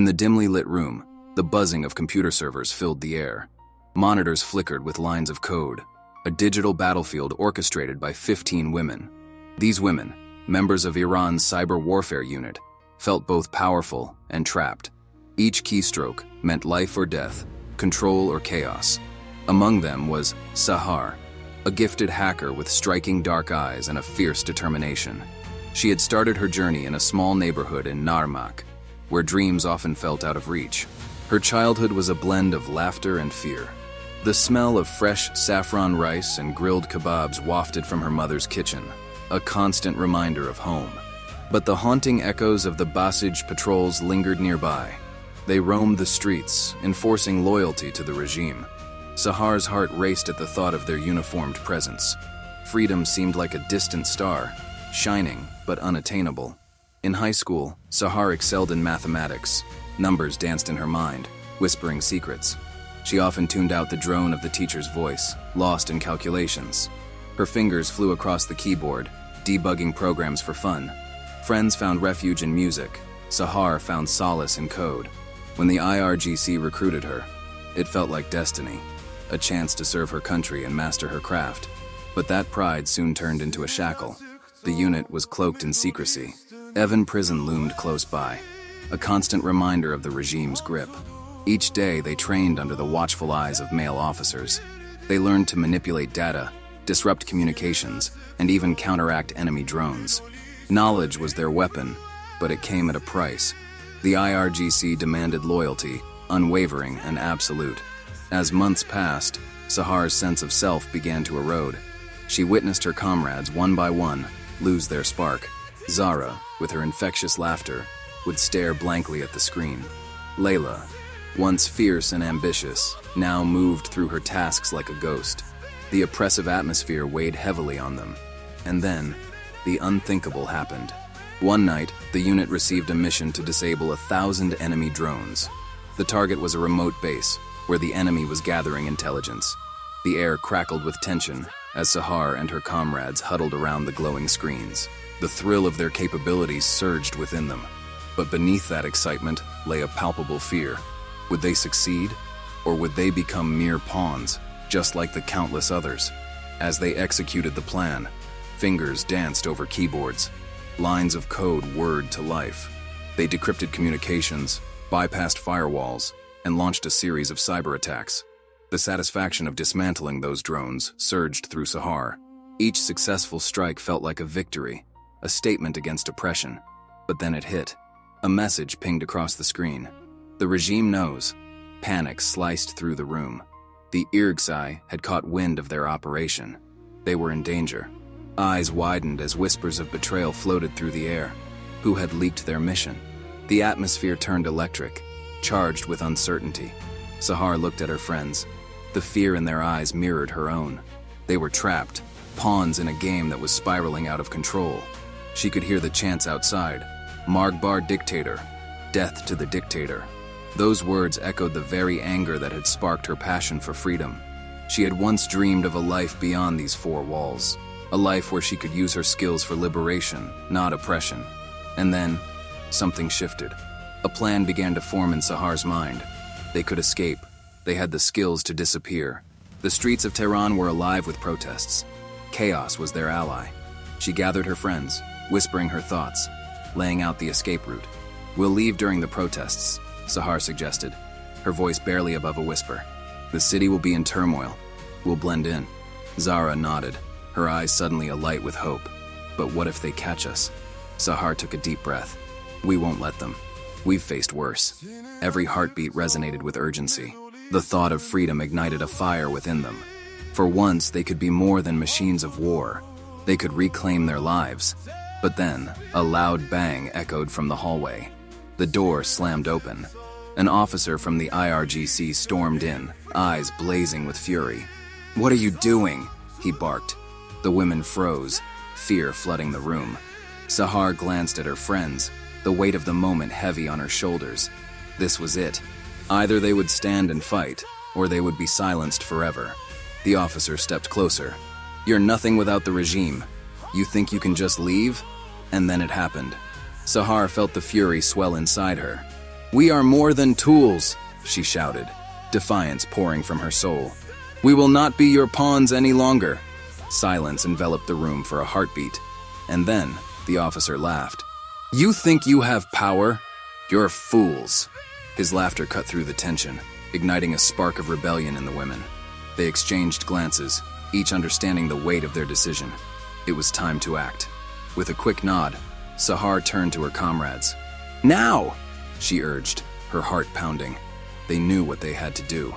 In the dimly lit room, the buzzing of computer servers filled the air. Monitors flickered with lines of code, a digital battlefield orchestrated by 15 women. These women, members of Iran's cyber warfare unit, felt both powerful and trapped. Each keystroke meant life or death, control or chaos. Among them was Sahar, a gifted hacker with striking dark eyes and a fierce determination. She had started her journey in a small neighborhood in Narmak, where dreams often felt out of reach. Her childhood was a blend of laughter and fear. The smell of fresh saffron rice and grilled kebabs wafted from her mother's kitchen, a constant reminder of home. But the haunting echoes of the Basij patrols lingered nearby. They roamed the streets, enforcing loyalty to the regime. Sahar's heart raced at the thought of their uniformed presence. Freedom seemed like a distant star, shining but unattainable. In high school, Sahar excelled in mathematics. Numbers danced in her mind, whispering secrets. She often tuned out the drone of the teacher's voice, lost in calculations. Her fingers flew across the keyboard, debugging programs for fun. Friends found refuge in music. Sahar found solace in code. When the IRGC recruited her, it felt like destiny, a chance to serve her country and master her craft. But that pride soon turned into a shackle. The unit was cloaked in secrecy. Evin Prison loomed close by, a constant reminder of the regime's grip. Each day they trained under the watchful eyes of male officers. They learned to manipulate data, disrupt communications, and even counteract enemy drones. Knowledge was their weapon, but it came at a price. The IRGC demanded loyalty, unwavering and absolute. As months passed, Sahar's sense of self began to erode. She witnessed her comrades, one by one, lose their spark. Zara, with her infectious laughter, would stare blankly at the screen. Layla, once fierce and ambitious, now moved through her tasks like a ghost. The oppressive atmosphere weighed heavily on them. And then, the unthinkable happened. One night, the unit received a mission to disable 1,000 enemy drones. The target was a remote base, where the enemy was gathering intelligence. The air crackled with tension as Sahar and her comrades huddled around the glowing screens. The thrill of their capabilities surged within them. But beneath that excitement lay a palpable fear. Would they succeed? Or would they become mere pawns, just like the countless others? As they executed the plan, fingers danced over keyboards. Lines of code whirred to life. They decrypted communications, bypassed firewalls, and launched a series of cyber attacks. The satisfaction of dismantling those drones surged through Sahar. Each successful strike felt like a victory, a statement against oppression. But then it hit. A message pinged across the screen. The regime knows. Panic sliced through the room. The Irgsai had caught wind of their operation. They were in danger. Eyes widened as whispers of betrayal floated through the air. Who had leaked their mission? The atmosphere turned electric, charged with uncertainty. Sahar looked at her friends. The fear in their eyes mirrored her own. They were trapped, pawns in a game that was spiraling out of control. She could hear the chants outside. Margbar dictator. Death to the dictator. Those words echoed the very anger that had sparked her passion for freedom. She had once dreamed of a life beyond these four walls. A life where she could use her skills for liberation, not oppression. And then, something shifted. A plan began to form in Sahar's mind. They could escape. They had the skills to disappear. The streets of Tehran were alive with protests. Chaos was their ally. She gathered her friends, whispering her thoughts, laying out the escape route. "We'll leave during the protests," Sahar suggested, her voice barely above a whisper. "The city will be in turmoil. We'll blend in." Zara nodded, her eyes suddenly alight with hope. "But what if they catch us?" Sahar took a deep breath. "We won't let them. We've faced worse." Every heartbeat resonated with urgency. The thought of freedom ignited a fire within them. For once, they could be more than machines of war. They could reclaim their lives. But then, a loud bang echoed from the hallway. The door slammed open. An officer from the IRGC stormed in, eyes blazing with fury. "What are you doing?" he barked. The women froze, fear flooding the room. Sahar glanced at her friends, the weight of the moment heavy on her shoulders. This was it. Either they would stand and fight, or they would be silenced forever. The officer stepped closer. "You're nothing without the regime. You think you can just leave?" And then it happened. Sahar felt the fury swell inside her. "We are more than tools," she shouted, defiance pouring from her soul. "We will not be your pawns any longer." Silence enveloped the room for a heartbeat, and then the officer laughed. "You think you have power? You're fools." His laughter cut through the tension, igniting a spark of rebellion in the women. They exchanged glances, each understanding the weight of their decision. It was time to act. With a quick nod, Sahar turned to her comrades. "Now!" she urged, her heart pounding. They knew what they had to do.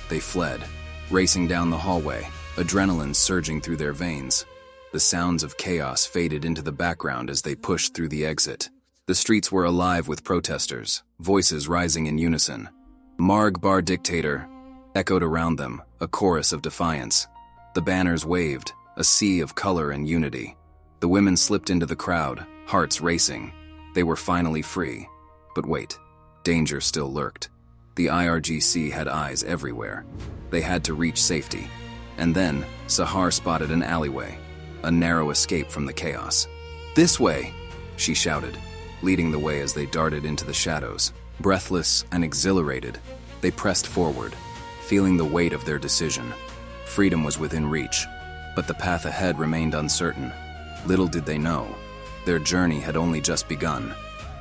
They fled, racing down the hallway, adrenaline surging through their veins. The sounds of chaos faded into the background as they pushed through the exit. The streets were alive with protesters, voices rising in unison. "Marg Bar Dictator," echoed around them, a chorus of defiance. The banners waved, a sea of color and unity. The women slipped into the crowd, hearts racing. They were finally free. But wait, danger still lurked. The IRGC had eyes everywhere. They had to reach safety. And then, Sahar spotted an alleyway, a narrow escape from the chaos. "This way," she shouted, leading the way as they darted into the shadows. Breathless and exhilarated, they pressed forward, feeling the weight of their decision. Freedom was within reach, but the path ahead remained uncertain. Little did they know, their journey had only just begun.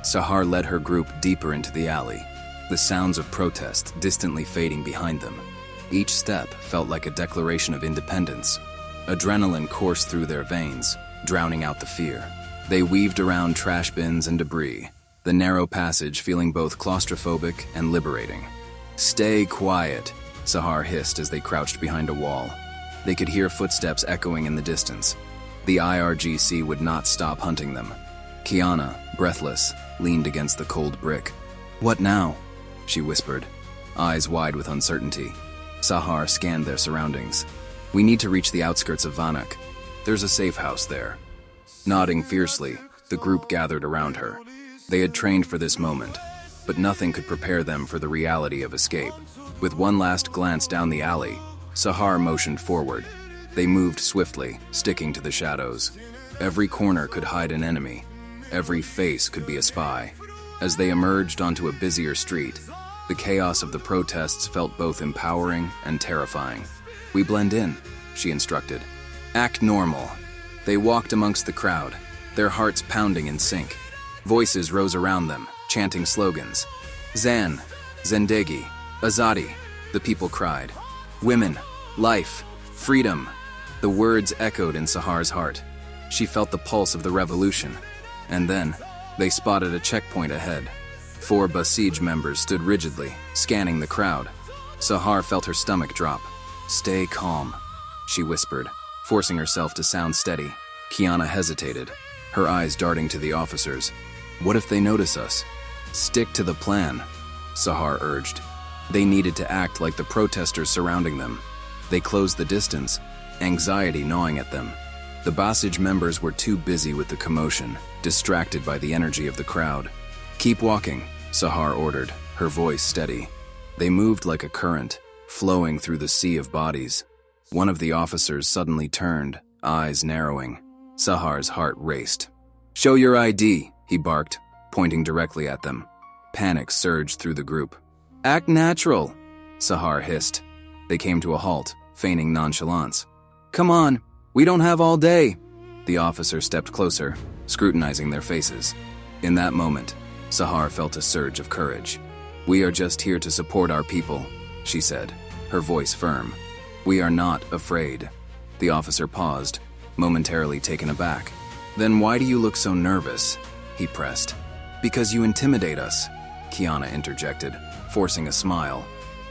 Sahar led her group deeper into the alley, the sounds of protest distantly fading behind them. Each step felt like a declaration of independence. Adrenaline coursed through their veins, drowning out the fear. They weaved around trash bins and debris, the narrow passage feeling both claustrophobic and liberating. "Stay quiet," Sahar hissed as they crouched behind a wall. They could hear footsteps echoing in the distance. The IRGC would not stop hunting them. Kiana, breathless, leaned against the cold brick. "What now?" she whispered, eyes wide with uncertainty. Sahar scanned their surroundings. "We need to reach the outskirts of Vanak. There's a safe house there." Nodding fiercely, the group gathered around her. They had trained for this moment, but nothing could prepare them for the reality of escape. With one last glance down the alley, Sahar motioned forward. They moved swiftly, sticking to the shadows. Every corner could hide an enemy. Every face could be a spy. As they emerged onto a busier street, the chaos of the protests felt both empowering and terrifying. "We blend in," she instructed. "Act normal." They walked amongst the crowd, their hearts pounding in sync. Voices rose around them, chanting slogans. "Zan, Zendegi, Azadi," the people cried. "Women, life, freedom." The words echoed in Sahar's heart. She felt the pulse of the revolution. And then, they spotted a checkpoint ahead. 4 Basij members stood rigidly, scanning the crowd. Sahar felt her stomach drop. "Stay calm," she whispered, forcing herself to sound steady. Kiana hesitated, her eyes darting to the officers. "What if they notice us?" "Stick to the plan," Sahar urged. They needed to act like the protesters surrounding them. They closed the distance, anxiety gnawing at them. The Basij members were too busy with the commotion, distracted by the energy of the crowd. "Keep walking," Sahar ordered, her voice steady. They moved like a current, flowing through the sea of bodies. One of the officers suddenly turned, eyes narrowing. Sahar's heart raced. "Show your ID," he barked, pointing directly at them. Panic surged through the group. "Act natural," Sahar hissed. They came to a halt, feigning nonchalance. "Come on, we don't have all day." The officer stepped closer, scrutinizing their faces. In that moment, Sahar felt a surge of courage. "We are just here to support our people," she said, her voice firm. "We are not afraid." The officer paused, momentarily taken aback. "Then why do you look so nervous?" he pressed. "Because you intimidate us," Kiana interjected, forcing a smile.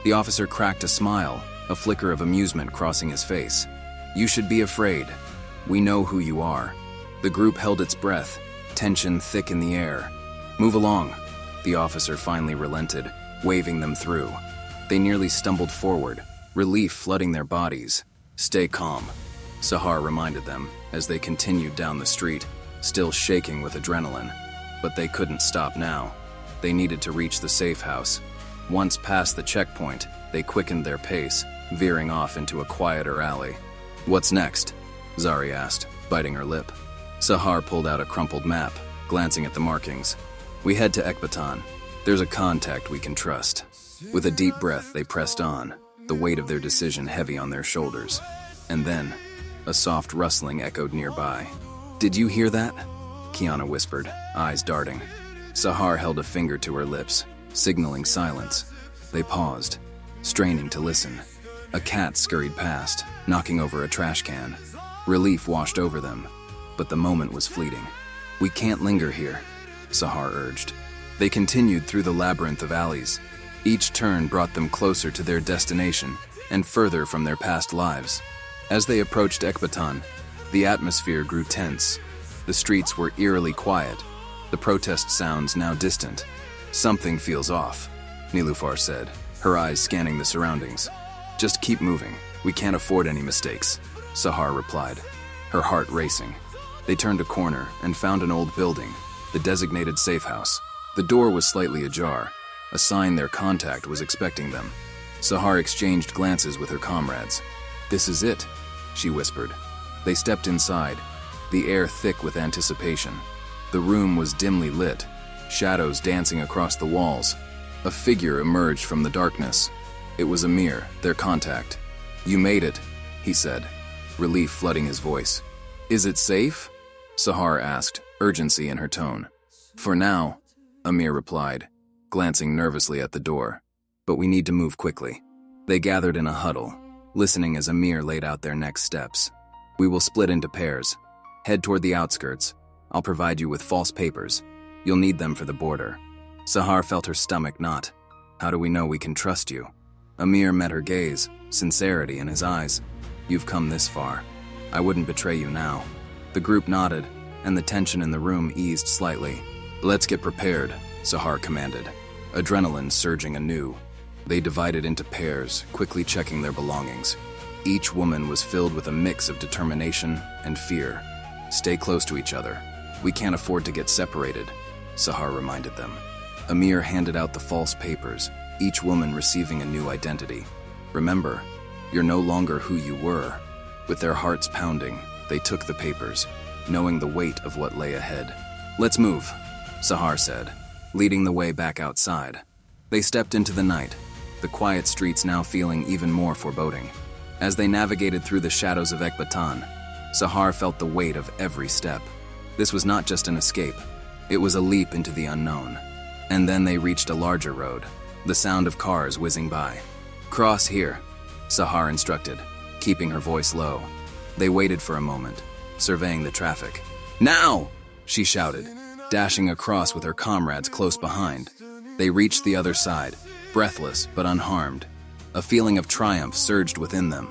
The officer cracked a smile, a flicker of amusement crossing his face. "You should be afraid. We know who you are." The group held its breath, tension thick in the air. "Move along," the officer finally relented, waving them through. They nearly stumbled forward, relief flooding their bodies. "Stay calm," Sahar reminded them as they continued down the street, still shaking with adrenaline. But they couldn't stop now. They needed to reach the safe house. Once past the checkpoint, they quickened their pace, veering off into a quieter alley. "What's next?" Zari asked, biting her lip. Sahar pulled out a crumpled map, glancing at the markings. "We head to Ekbatan. There's a contact we can trust. With a deep breath, they pressed on, the weight of their decision heavy on their shoulders. And then, a soft rustling echoed nearby. "Did you hear that?" Kiana whispered, eyes darting. Sahar held a finger to her lips, signaling silence. They paused, straining to listen. A cat scurried past, knocking over a trash can. Relief washed over them, but the moment was fleeting. "We can't linger here," Sahar urged. They continued through the labyrinth of alleys. Each turn brought them closer to their destination and further from their past lives. As they approached Ekbatan, the atmosphere grew tense. The streets were eerily quiet, the protest sounds now distant. "Something feels off," Nilufar said, her eyes scanning the surroundings. "Just keep moving. We can't afford any mistakes," Sahar replied, her heart racing. They turned a corner and found an old building, the designated safe house. The door was slightly ajar, a sign their contact was expecting them. Sahar exchanged glances with her comrades. "This is it," she whispered. They stepped inside, the air thick with anticipation. The room was dimly lit, shadows dancing across the walls. A figure emerged from the darkness. It was Amir, their contact. "You made it," he said, relief flooding his voice. "Is it safe?" Sahar asked, urgency in her tone. "For now," Amir replied, glancing nervously at the door. "But we need to move quickly." They gathered in a huddle, listening as Amir laid out their next steps. "We will split into pairs. Head toward the outskirts. I'll provide you with false papers. You'll need them for the border." Sahar felt her stomach knot. "How do we know we can trust you?" Amir met her gaze, sincerity in his eyes. "You've come this far. I wouldn't betray you now." The group nodded, and the tension in the room eased slightly. "Let's get prepared," Sahar commanded, adrenaline surging anew. They divided into pairs, quickly checking their belongings. Each woman was filled with a mix of determination and fear. "Stay close to each other. We can't afford to get separated," Sahar reminded them. Amir handed out the false papers, each woman receiving a new identity. "Remember, you're no longer who you were." With their hearts pounding, they took the papers, knowing the weight of what lay ahead. "Let's move," Sahar said, leading the way back outside. They stepped into the night, the quiet streets now feeling even more foreboding. As they navigated through the shadows of Ekbatan, Sahar felt the weight of every step. This was not just an escape, it was a leap into the unknown. And then they reached a larger road, the sound of cars whizzing by. "Cross here," Sahar instructed, keeping her voice low. They waited for a moment, surveying the traffic. "Now!" she shouted, dashing across with her comrades close behind. They reached the other side, breathless but unharmed. A feeling of triumph surged within them.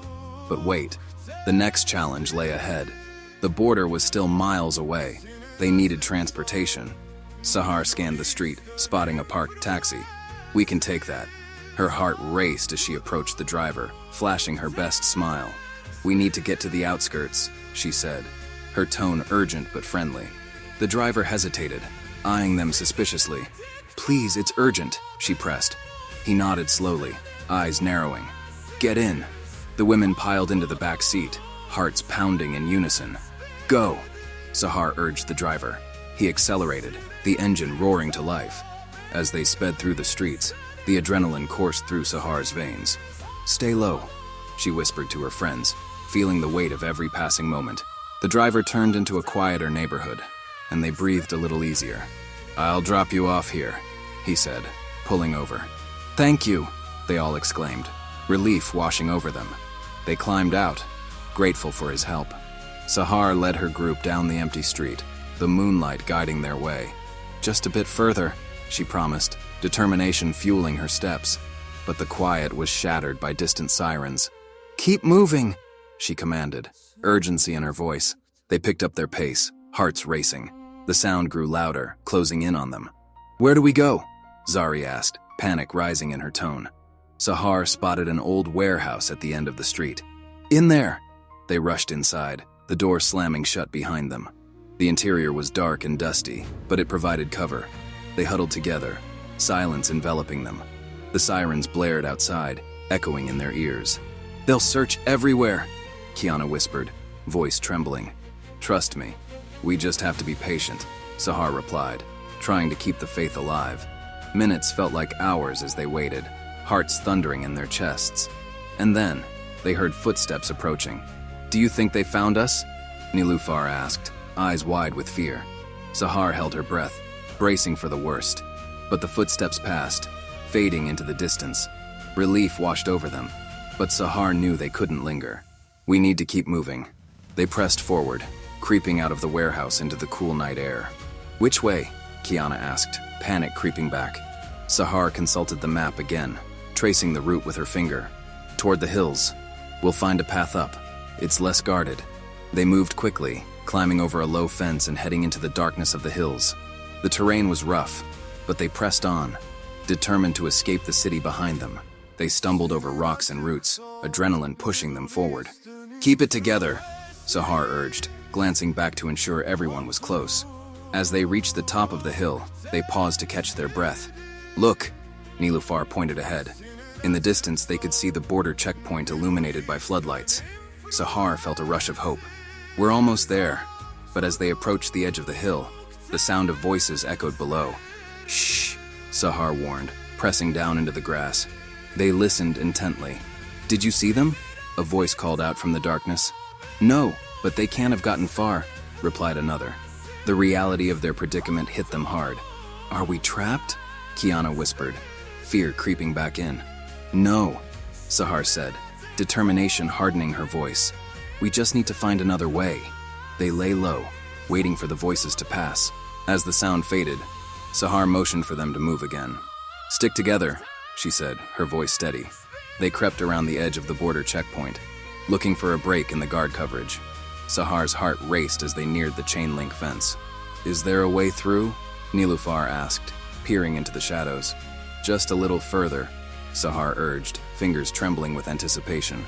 But wait, the next challenge lay ahead. The border was still miles away. They needed transportation. Sahar scanned the street, spotting a parked taxi. "We can take that." Her heart raced as she approached the driver, flashing her best smile. "We need to get to the outskirts," she said, her tone urgent but friendly. The driver hesitated, eyeing them suspiciously. "Please, it's urgent," she pressed. He nodded slowly, eyes narrowing. "Get in." The women piled into the back seat, hearts pounding in unison. "Go," Sahar urged the driver. He accelerated, the engine roaring to life. As they sped through the streets, the adrenaline coursed through Sahar's veins. "Stay low," she whispered to her friends, feeling the weight of every passing moment. The driver turned into a quieter neighborhood, and they breathed a little easier. "I'll drop you off here," he said, pulling over. "Thank you," they all exclaimed, relief washing over them. They climbed out, grateful for his help. Sahar led her group down the empty street, the moonlight guiding their way. "Just a bit further," she promised, determination fueling her steps. But the quiet was shattered by distant sirens. "Keep moving," she commanded, urgency in her voice. They picked up their pace, hearts racing. The sound grew louder, closing in on them. "Where do we go?" Zari asked, panic rising in her tone. Sahar spotted an old warehouse at the end of the street. "In there!" They rushed inside, the door slamming shut behind them. The interior was dark and dusty, but it provided cover. They huddled together, silence enveloping them. The sirens blared outside, echoing in their ears. "They'll search everywhere," Kiana whispered, voice trembling. "Trust me, we just have to be patient," Sahar replied, trying to keep the faith alive. Minutes felt like hours as they waited, hearts thundering in their chests. And then, they heard footsteps approaching. "Do you think they found us?" Nilufar asked, eyes wide with fear. Sahar held her breath, bracing for the worst. But the footsteps passed, fading into the distance. Relief washed over them, but Sahar knew they couldn't linger. "We need to keep moving." They pressed forward, creeping out of the warehouse into the cool night air. "Which way?" Kiana asked, panic creeping back. Sahar consulted the map again, tracing the route with her finger. "Toward the hills. We'll find a path up. It's less guarded." They moved quickly, climbing over a low fence and heading into the darkness of the hills. The terrain was rough, but they pressed on, determined to escape the city behind them. They stumbled over rocks and roots, adrenaline pushing them forward. "Keep it together," Sahar urged, glancing back to ensure everyone was close. As they reached the top of the hill, they paused to catch their breath. "Look," Nilufar pointed ahead. In the distance, they could see the border checkpoint illuminated by floodlights. Sahar felt a rush of hope. "We're almost there." But as they approached the edge of the hill, the sound of voices echoed below. "Shh," Sahar warned, pressing down into the grass. They listened intently. "Did you see them?" a voice called out from the darkness. "No, but they can't have gotten far," replied another. The reality of their predicament hit them hard. "Are we trapped?" Kiana whispered, fear creeping back in. "No," Sahar said, determination hardening her voice. "We just need to find another way." They lay low, waiting for the voices to pass. As the sound faded, Sahar motioned for them to move again. "Stick together," she said, her voice steady. They crept around the edge of the border checkpoint, looking for a break in the guard coverage. Sahar's heart raced as they neared the chain-link fence. "Is there a way through?" Nilufar asked, peering into the shadows. "Just a little further," Sahar urged, fingers trembling with anticipation.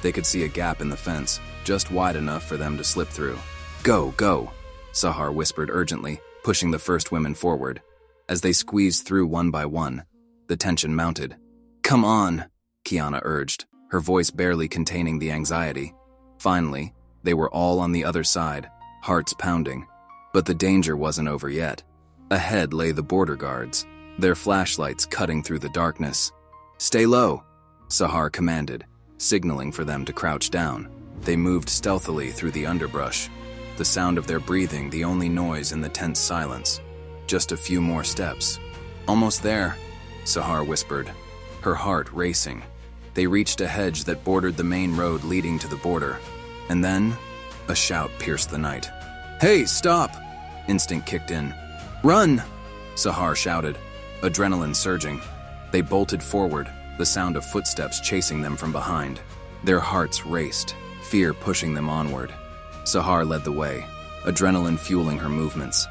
They could see a gap in the fence, just wide enough for them to slip through. "Go, go," Sahar whispered urgently, pushing the first women forward. As they squeezed through one by one, the tension mounted. "Come on," Kiana urged, her voice barely containing the anxiety. Finally, they were all on the other side, hearts pounding. But the danger wasn't over yet. Ahead lay the border guards, their flashlights cutting through the darkness. "Stay low," Sahar commanded, signaling for them to crouch down. They moved stealthily through the underbrush, the sound of their breathing the only noise in the tense silence. Just a few more steps. "Almost there," Sahar whispered, her heart racing. They reached a hedge that bordered the main road leading to the border. And then, a shout pierced the night. "Hey, stop!" Instinct kicked in. "Run!" Sahar shouted, adrenaline surging. They bolted forward, the sound of footsteps chasing them from behind. Their hearts raced, fear pushing them onward. Sahar led the way, adrenaline fueling her movements.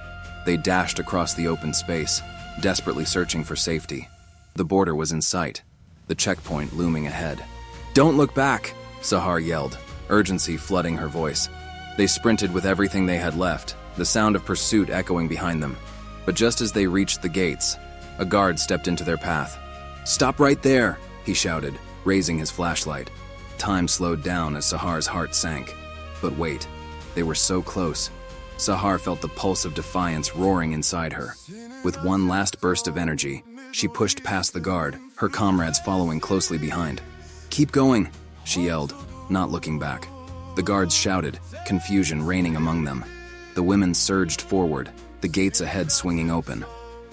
They dashed across the open space, desperately searching for safety. The border was in sight, the checkpoint looming ahead. "Don't look back!" Sahar yelled, urgency flooding her voice. They sprinted with everything they had left, the sound of pursuit echoing behind them. But just as they reached the gates, a guard stepped into their path. "Stop right there!" he shouted, raising his flashlight. Time slowed down as Sahar's heart sank. But wait, they were so close. Sahar felt the pulse of defiance roaring inside her. With one last burst of energy, she pushed past the guard, her comrades following closely behind. "Keep going," she yelled, not looking back. The guards shouted, confusion reigning among them. The women surged forward, the gates ahead swinging open.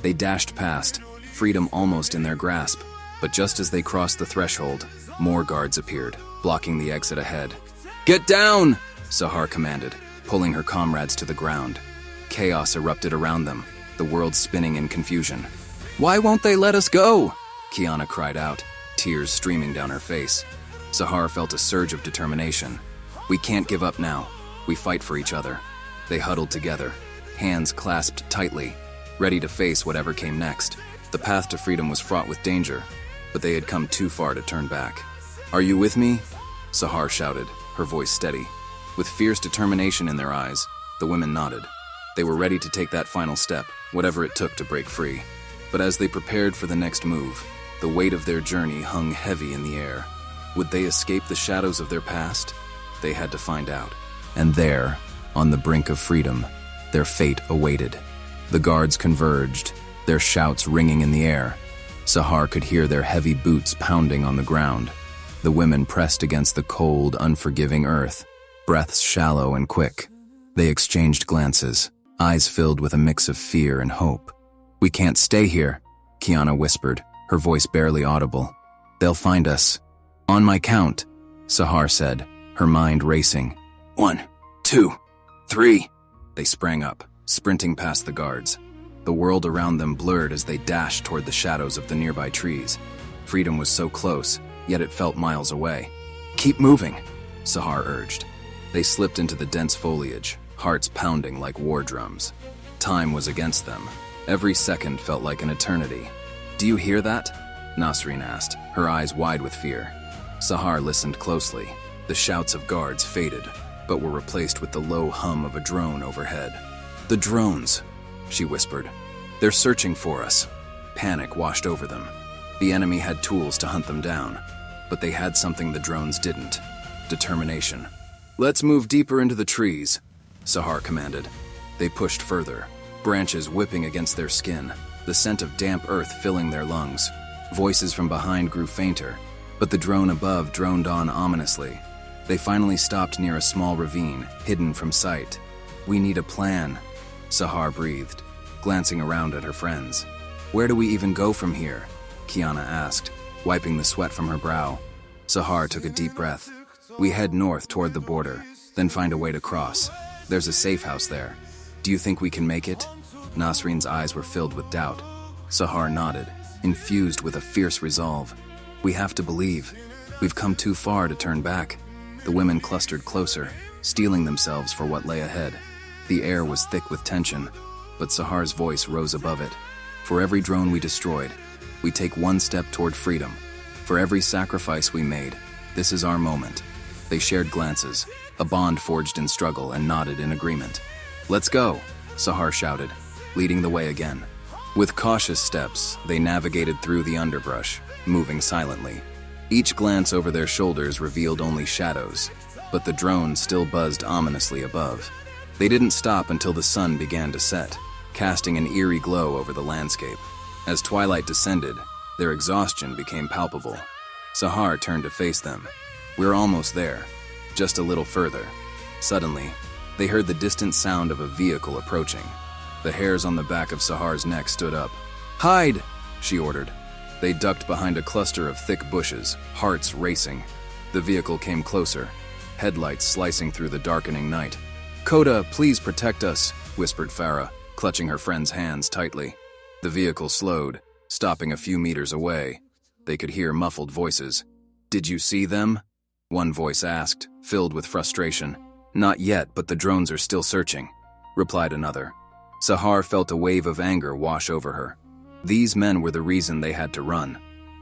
They dashed past, freedom almost in their grasp. But just as they crossed the threshold, more guards appeared, blocking the exit ahead. "Get down!" Sahar commanded, pulling her comrades to the ground. Chaos erupted around them, the world spinning in confusion. "Why won't they let us go?" Kiana cried out, tears streaming down her face. Sahar felt a surge of determination. "We can't give up now. We fight for each other." They huddled together, hands clasped tightly, ready to face whatever came next. The path to freedom was fraught with danger, but they had come too far to turn back. "Are you with me?" Sahar shouted, her voice steady. With fierce determination in their eyes, the women nodded. They were ready to take that final step, whatever it took to break free. But as they prepared for the next move, the weight of their journey hung heavy in the air. Would they escape the shadows of their past? They had to find out. And there, on the brink of freedom, their fate awaited. The guards converged, their shouts ringing in the air. Sahar could hear their heavy boots pounding on the ground. The women pressed against the cold, unforgiving earth, breaths shallow and quick. They exchanged glances, eyes filled with a mix of fear and hope. "We can't stay here," Kiana whispered, her voice barely audible. "They'll find us." "On my count," Sahar said, her mind racing. 1, 2, 3. They sprang up, sprinting past the guards. The world around them blurred as they dashed toward the shadows of the nearby trees. Freedom was so close, yet it felt miles away. "Keep moving," Sahar urged. They slipped into the dense foliage, hearts pounding like war drums. Time was against them. Every second felt like an eternity. "Do you hear that?" Nasreen asked, her eyes wide with fear. Sahar listened closely. The shouts of guards faded, but were replaced with the low hum of a drone overhead. "The drones," she whispered. "They're searching for us." Panic washed over them. The enemy had tools to hunt them down, but they had something the drones didn't: determination. "Let's move deeper into the trees," Sahar commanded. They pushed further, branches whipping against their skin, the scent of damp earth filling their lungs. Voices from behind grew fainter, but the drone above droned on ominously. They finally stopped near a small ravine, hidden from sight. "We need a plan," Sahar breathed, glancing around at her friends. "Where do we even go from here?" Kiana asked, wiping the sweat from her brow. Sahar took a deep breath. "We head north toward the border, then find a way to cross. There's a safe house there. Do you think we can make it?" Nasreen's eyes were filled with doubt. Sahar nodded, infused with a fierce resolve. "We have to believe. We've come too far to turn back." The women clustered closer, steeling themselves for what lay ahead. The air was thick with tension, but Sahar's voice rose above it. "For every drone we destroyed, we take one step toward freedom. For every sacrifice we made, this is our moment." They shared glances, a bond forged in struggle, and nodded in agreement. "Let's go," Sahar shouted, leading the way again. With cautious steps, they navigated through the underbrush, moving silently. Each glance over their shoulders revealed only shadows, but the drone still buzzed ominously above. They didn't stop until the sun began to set, casting an eerie glow over the landscape. As twilight descended, their exhaustion became palpable. Sahar turned to face them. "We're almost there. Just a little further." Suddenly, they heard the distant sound of a vehicle approaching. The hairs on the back of Sahar's neck stood up. "Hide!" she ordered. They ducked behind a cluster of thick bushes, hearts racing. The vehicle came closer, headlights slicing through the darkening night. "Koda, please protect us," whispered Farah, clutching her friend's hands tightly. The vehicle slowed, stopping a few meters away. They could hear muffled voices. "Did you see them?" one voice asked, filled with frustration. "Not yet, but the drones are still searching," replied another. Sahar felt a wave of anger wash over her. These men were the reason they had to run.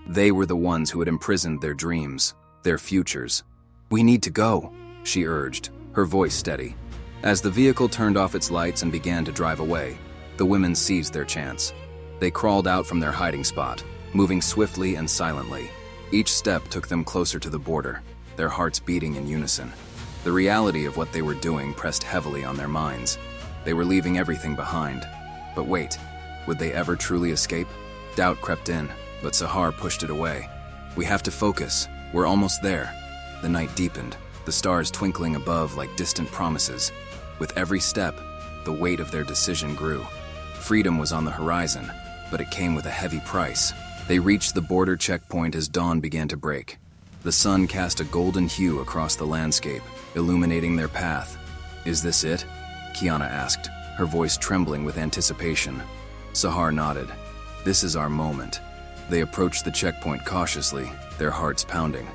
They were the ones who had imprisoned their dreams, their futures. "We need to go," she urged, her voice steady. As the vehicle turned off its lights and began to drive away, the women seized their chance. They crawled out from their hiding spot, moving swiftly and silently. Each step took them closer to the border, their hearts beating in unison. The reality of what they were doing pressed heavily on their minds. They were leaving everything behind. But wait, would they ever truly escape? Doubt crept in, but Sahar pushed it away. "We have to focus. We're almost there." The night deepened, the stars twinkling above like distant promises. With every step, the weight of their decision grew. Freedom was on the horizon, but it came with a heavy price. They reached the border checkpoint as dawn began to break. The sun cast a golden hue across the landscape, illuminating their path. "Is this it?" Kiana asked, her voice trembling with anticipation. Sahar nodded. "This is our moment." They approached the checkpoint cautiously, their hearts pounding.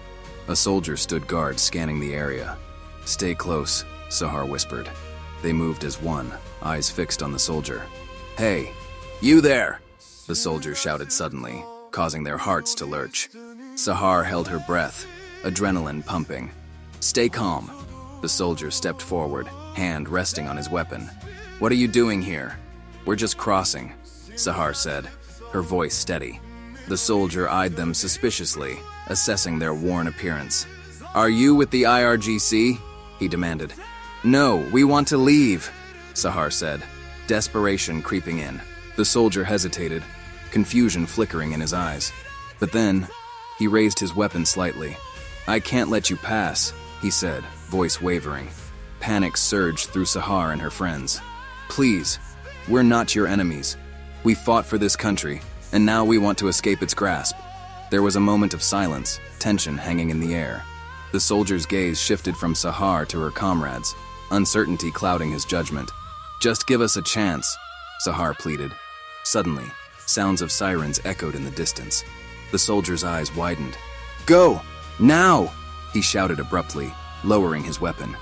A soldier stood guard, scanning the area. "Stay close," Sahar whispered. They moved as one, eyes fixed on the soldier. "Hey, you there!" the soldier shouted suddenly, causing their hearts to lurch. Sahar held her breath, adrenaline pumping. "Stay calm." The soldier stepped forward, hand resting on his weapon. "What are you doing here?" "We're just crossing," Sahar said, her voice steady. The soldier eyed them suspiciously, assessing their worn appearance. "Are you with the IRGC?" he demanded. "No, we want to leave," Sahar said, desperation creeping in. The soldier hesitated, confusion flickering in his eyes. But then, he raised his weapon slightly. "I can't let you pass," he said, voice wavering. Panic surged through Sahar and her friends. "Please, we're not your enemies. We fought for this country, and now we want to escape its grasp." There was a moment of silence, tension hanging in the air. The soldier's gaze shifted from Sahar to her comrades, uncertainty clouding his judgment. "Just give us a chance," Sahar pleaded. Suddenly, sounds of sirens echoed in the distance. The soldier's eyes widened. "Go! Now!" he shouted abruptly, lowering his weapon.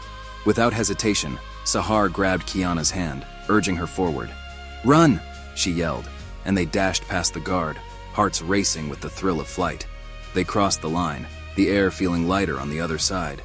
Without hesitation, Sahar grabbed Kiana's hand, urging her forward. "Run!" she yelled, and they dashed past the guard, hearts racing with the thrill of flight. They crossed the line, the air feeling lighter on the other side.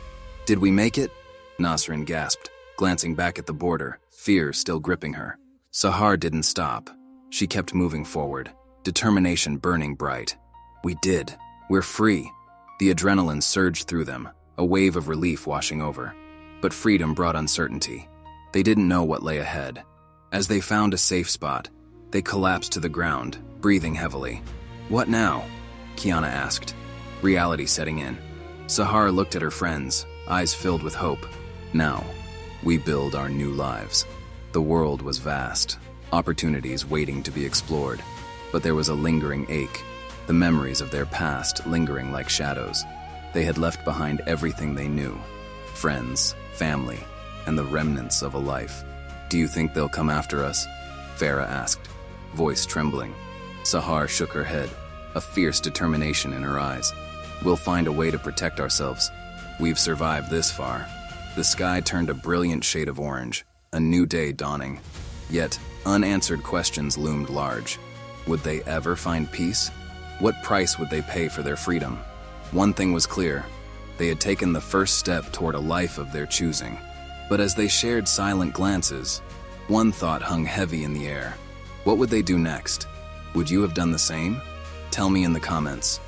"Did we make it?" Nasrin gasped, glancing back at the border, fear still gripping her. Sahar didn't stop. She kept moving forward, determination burning bright. "We did. We're free." The adrenaline surged through them, a wave of relief washing over. But freedom brought uncertainty. They didn't know what lay ahead. As they found a safe spot, they collapsed to the ground, breathing heavily. "What now?" Kiana asked, reality setting in. Sahar looked at her friends, eyes filled with hope. "Now, we build our new lives." The world was vast, opportunities waiting to be explored. But there was a lingering ache, the memories of their past lingering like shadows. They had left behind everything they knew. Friends, family, and the remnants of a life. "Do you think they'll come after us?" Farah asked, voice trembling. Sahar shook her head, a fierce determination in her eyes. "We'll find a way to protect ourselves. We've survived this far." The sky turned a brilliant shade of orange, a new day dawning. Yet, unanswered questions loomed large. Would they ever find peace? What price would they pay for their freedom? One thing was clear. They had taken the first step toward a life of their choosing. But as they shared silent glances, one thought hung heavy in the air. What would they do next? Would you have done the same? Tell me in the comments.